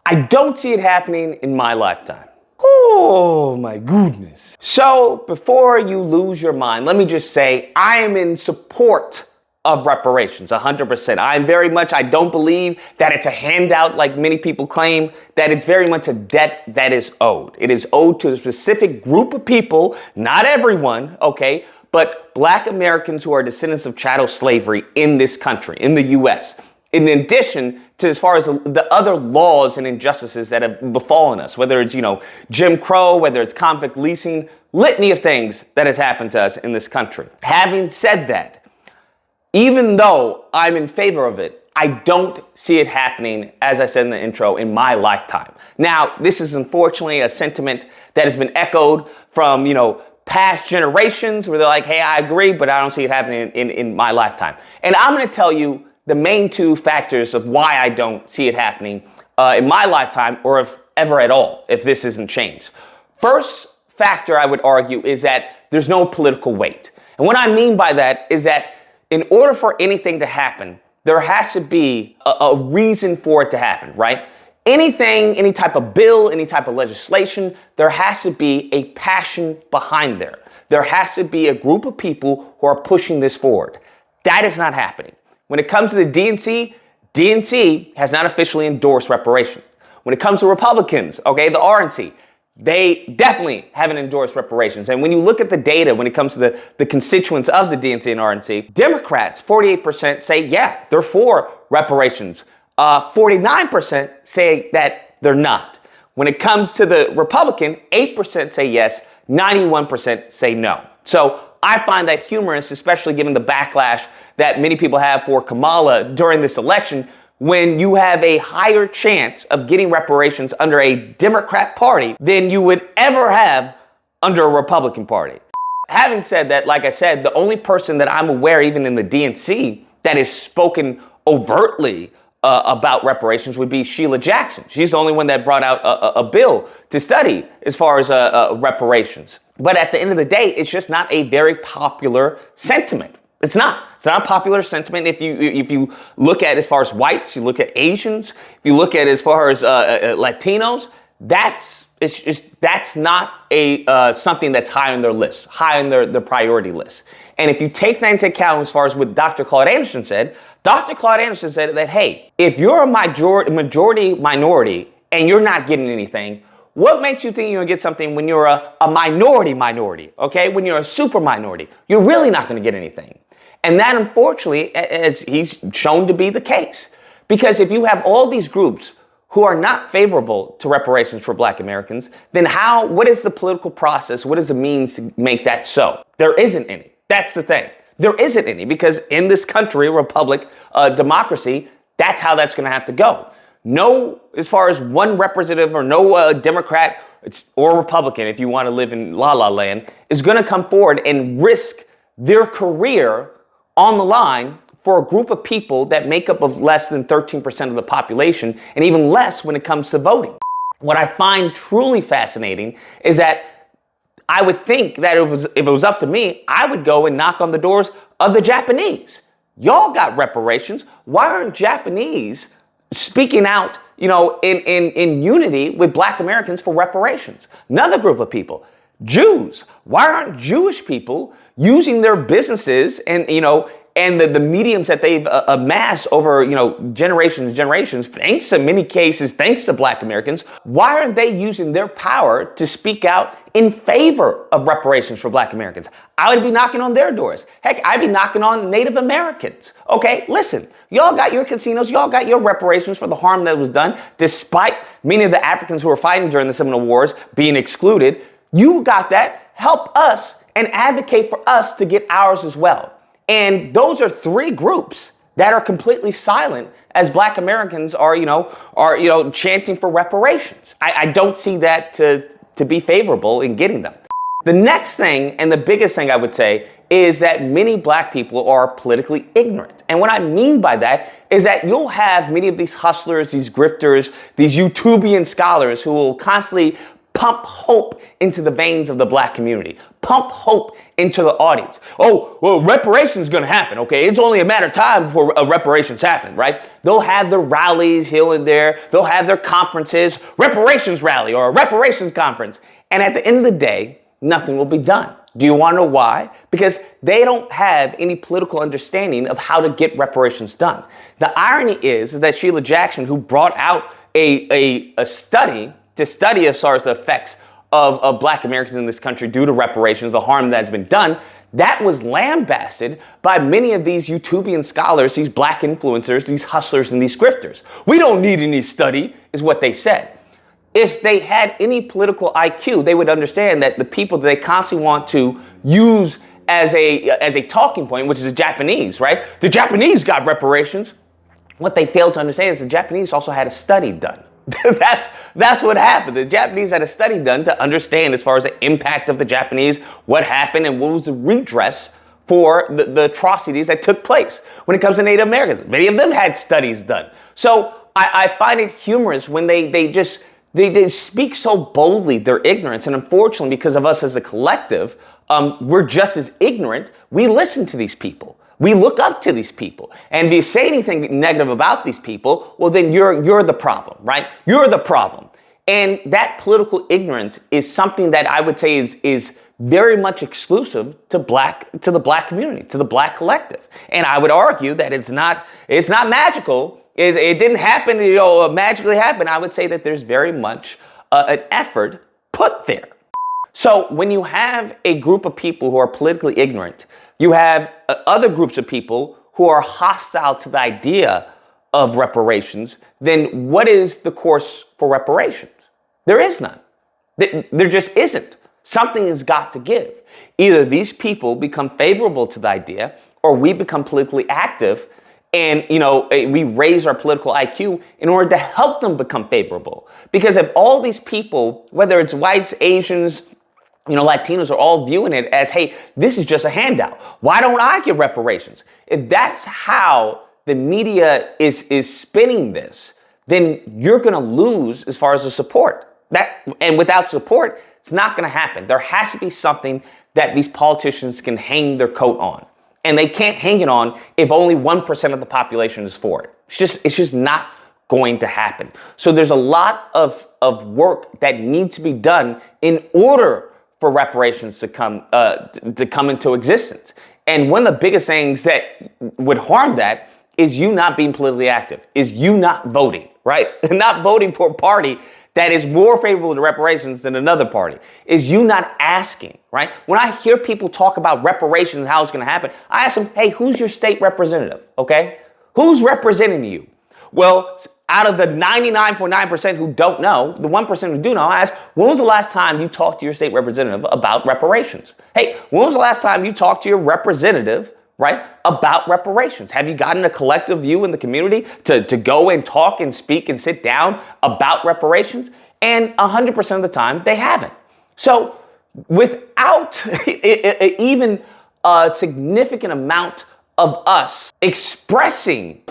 I don't see it happening in my lifetime. Oh my goodness. So before you lose your mind, let me just say I am in support of reparations, 100%. I don't believe that it's a handout like many people claim, that it's very much a debt that is owed. It is owed to a specific group of people, not everyone, okay, but Black Americans who are descendants of chattel slavery in this country, in the U.S., in addition to as far as the other laws and injustices that have befallen us, whether it's, Jim Crow, whether it's convict leasing, litany of things that has happened to us in this country. Having said that, even though I'm in favor of it, I don't see it happening, as I said in the intro, in my lifetime. Now, this is unfortunately a sentiment that has been echoed from, past generations where they're like, hey, I agree, but I don't see it happening in my lifetime. And I'm going to tell you the main two factors of why I don't see it happening in my lifetime, or if ever at all, if this isn't changed. First factor I would argue is that there's no political weight. And what I mean by that is that in order for anything to happen, there has to be a reason for it to happen, right? Anything, any type of bill, any type of legislation, there has to be a passion behind there. There has to be a group of people who are pushing this forward. That is not happening. When it comes to the DNC has not officially endorsed reparations. When it comes to Republicans, okay, the RNC, they definitely haven't endorsed reparations. And when you look at the data, when it comes to the constituents of the DNC and RNC, Democrats, 48% say, yeah, they're for reparations. 49% say that they're not. When it comes to the Republican, 8% say yes, 91% say no. So I find that humorous, especially given the backlash that many people have for Kamala during this election, when you have a higher chance of getting reparations under a Democrat party than you would ever have under a Republican party. Having said that, like I said, the only person that I'm aware, even in the DNC, that has spoken overtly about reparations would be Sheila Jackson. She's the only one that brought out a bill to study as far as reparations. But at the end of the day, it's just not a very popular sentiment. It's not a popular sentiment. If you look at as far as whites, you look at Asians, if you look at as far as Latinos, that's not a something that's high on their list, high on their priority list. And if you take that into account as far as what Dr. Claude Anderson said that, hey, if you're a majority minority and you're not getting anything, what makes you think you're going to get something when you're a minority, okay? When you're a super minority, you're really not going to get anything. And that, unfortunately, as he's shown to be the case. Because if you have all these groups who are not favorable to reparations for Black Americans, then what is the political process? What is the means to make that so? There isn't any. That's the thing. There isn't any, because in this country, republic, democracy, that's how that's going to have to go. No, as far as one representative or no Democrat or Republican, if you want to live in La La Land, is going to come forward and risk their career on the line for a group of people that make up of less than 13% of the population, and even less when it comes to voting. What I find truly fascinating is that I would think that if it was up to me, I would go and knock on the doors of the Japanese. Y'all got reparations. Why aren't Japanese speaking out, in unity with Black Americans for reparations? Another group of people, Jews. Why aren't Jewish people using their businesses and the mediums that they've amassed over, generations and generations, thanks to many cases, thanks to Black Americans, why aren't they using their power to speak out in favor of reparations for Black Americans? I would be knocking on their doors. Heck, I'd be knocking on Native Americans. Okay, listen, y'all got your casinos, y'all got your reparations for the harm that was done, despite many of the Africans who were fighting during the Seminole Wars being excluded. You got that. Help us and advocate for us to get ours as well. And those are three groups that are completely silent as Black Americans are chanting for reparations. I don't see that to be favorable in getting them. The next thing, and the biggest thing I would say, is that many Black people are politically ignorant. And what I mean by that is that you'll have many of these hustlers, these grifters, these YouTubian scholars who will constantly Pump hope into the veins of the black community. Pump hope into the audience. Oh, well, reparations is going to happen, okay? It's only a matter of time before reparations happen, right? They'll have their rallies here and there. They'll have their conferences, reparations rally or a reparations conference. And at the end of the day, nothing will be done. Do you want to know why? Because they don't have any political understanding of how to get reparations done. The irony is that Sheila Jackson, who brought out a study to study as far as the effects of black Americans in this country due to reparations, the harm that has been done, that was lambasted by many of these YouTubian scholars, these black influencers, these hustlers, and these grifters. We don't need any study, is what they said. If they had any political IQ, they would understand that the people that they constantly want to use as a talking point, which is the Japanese, right? The Japanese got reparations. What they failed to understand is the Japanese also had a study done. That's what happened. The Japanese had a study done to understand as far as the impact of the Japanese, what happened, and what was the redress for the atrocities that took place when it comes to Native Americans. Many of them had studies done. So I find it humorous when they speak so boldly their ignorance. And unfortunately, because of us as a collective, we're just as ignorant. We listen to these people. We look up to these people. And if you say anything negative about these people, well, then you're the problem, right? You're the problem. And that political ignorance is something that I would say is very much exclusive to the black community, to the black collective. And I would argue that it's not magical. It didn't happen, magically happen. I would say that there's very much an effort put there. So when you have a group of people who are politically ignorant, you have other groups of people who are hostile to the idea of reparations, then what is the course for reparations? There is none. There just isn't. Something has got to give. Either these people become favorable to the idea, or we become politically active and, we raise our political IQ in order to help them become favorable. Because if all these people, whether it's whites, Asians, Latinos, are all viewing it as, hey, this is just a handout. Why don't I get reparations? If that's how the media is spinning this, then you're going to lose as far as the support. And without support, it's not going to happen. There has to be something that these politicians can hang their coat on. And they can't hang it on if only 1% of the population is for it. It's just not going to happen. So there's a lot of work that needs to be done in order for reparations to come into existence. And one of the biggest things that would harm that is you not being politically active, is you not voting, right? Not voting for a party that is more favorable to reparations than another party, is you not asking, right? When I hear people talk about reparations and how it's going to happen, I ask them, hey, who's your state representative, okay? Who's representing you? Well, out of the 99.9% who don't know, the 1% who do know, I ask, when was the last time you talked to your state representative about reparations? Hey, when was the last time you talked to your representative, right, about reparations? Have you gotten a collective view in the community to go and talk and speak and sit down about reparations? And 100% of the time, they haven't. So without even a significant amount of us expressing,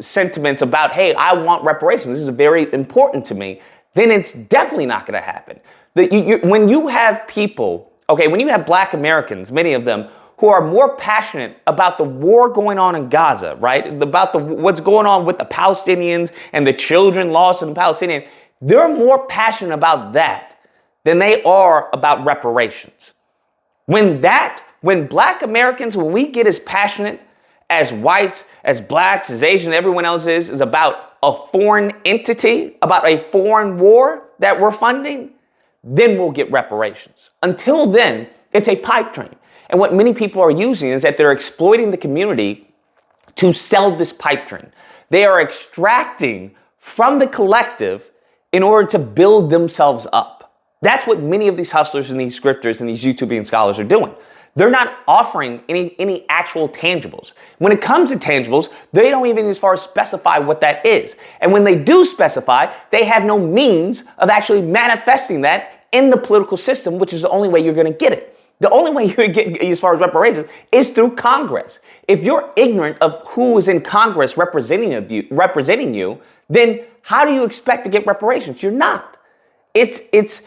sentiments about, hey, I want reparations, this is very important to me, then it's definitely not going to happen. When you have people, when you have black Americans, many of them, who are more passionate about the war going on in Gaza, right? About what's going on with the Palestinians and the children lost in the Palestinian, they're more passionate about that than they are about reparations. When black Americans, when we get as passionate as whites, as blacks, as Asians, everyone else is about a foreign entity, about a foreign war that we're funding, then we'll get reparations. Until then, it's a pipe dream. And what many people are using is that they're exploiting the community to sell this pipe dream. They are extracting from the collective in order to build themselves up. That's what many of these hustlers and these scripters and these YouTubian scholars are doing. They're not offering any actual tangibles. When it comes to tangibles, they don't even as far as specify what that is. And when they do specify, they have no means of actually manifesting that in the political system, which is the only way you're going to get it. The only way you're getting as far as reparations is through Congress. If you're ignorant of who is in Congress representing you, then how do you expect to get reparations? You're not. It's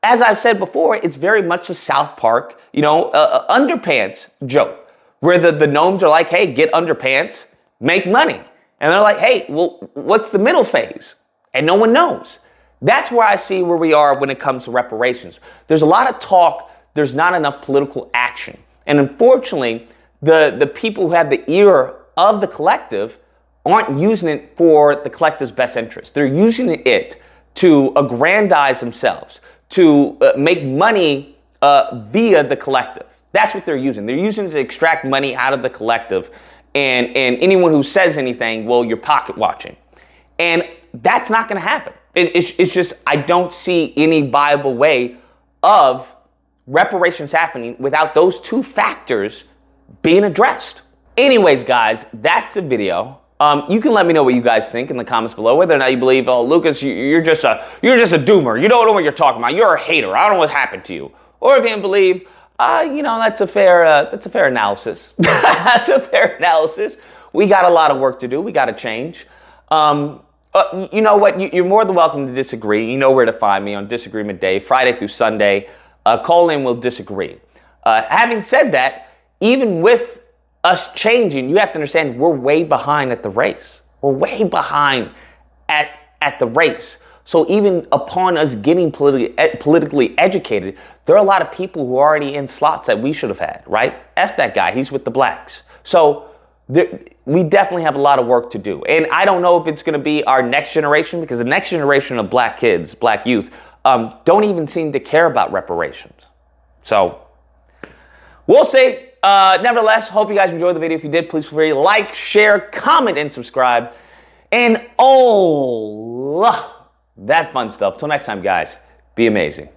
as I've said before, it's very much a South Park, underpants joke, where the gnomes are like, hey, get underpants, make money. And they're like, hey, well, what's the middle phase? And no one knows. That's where I see where we are when it comes to reparations. There's a lot of talk. There's not enough political action. And unfortunately, the people who have the ear of the collective aren't using it for the collective's best interest. They're using it to aggrandize themselves, to make money via the collective. That's what they're using. They're using it to extract money out of the collective. And anyone who says anything, well, you're pocket watching. And that's not going to happen. It's just, I don't see any viable way of reparations happening without those two factors being addressed. Anyways, guys, that's the video. You can let me know what you guys think in the comments below, whether or not you believe, oh, Lucas, you're just a doomer. You don't know what you're talking about. You're a hater. I don't know what happened to you. Or if you believe, that's a fair analysis. That's a fair analysis. We got a lot of work to do. We got to change. You know what? You're more than welcome to disagree. You know where to find me on Disagreement Day, Friday through Sunday. Call in, we'll disagree. Having said that, even with us changing, you have to understand we're way behind at the race. We're way behind at the race. So even upon us getting politically educated, there are a lot of people who are already in slots that we should have had, right? F that guy, he's with the blacks. So we definitely have a lot of work to do. And I don't know if it's going to be our next generation, because the next generation of black kids, black youth, don't even seem to care about reparations. So we'll see. Nevertheless, hope you guys enjoyed the video. If you did, please feel free to like, share, comment, and subscribe. And all that fun stuff. Till next time, guys, be amazing.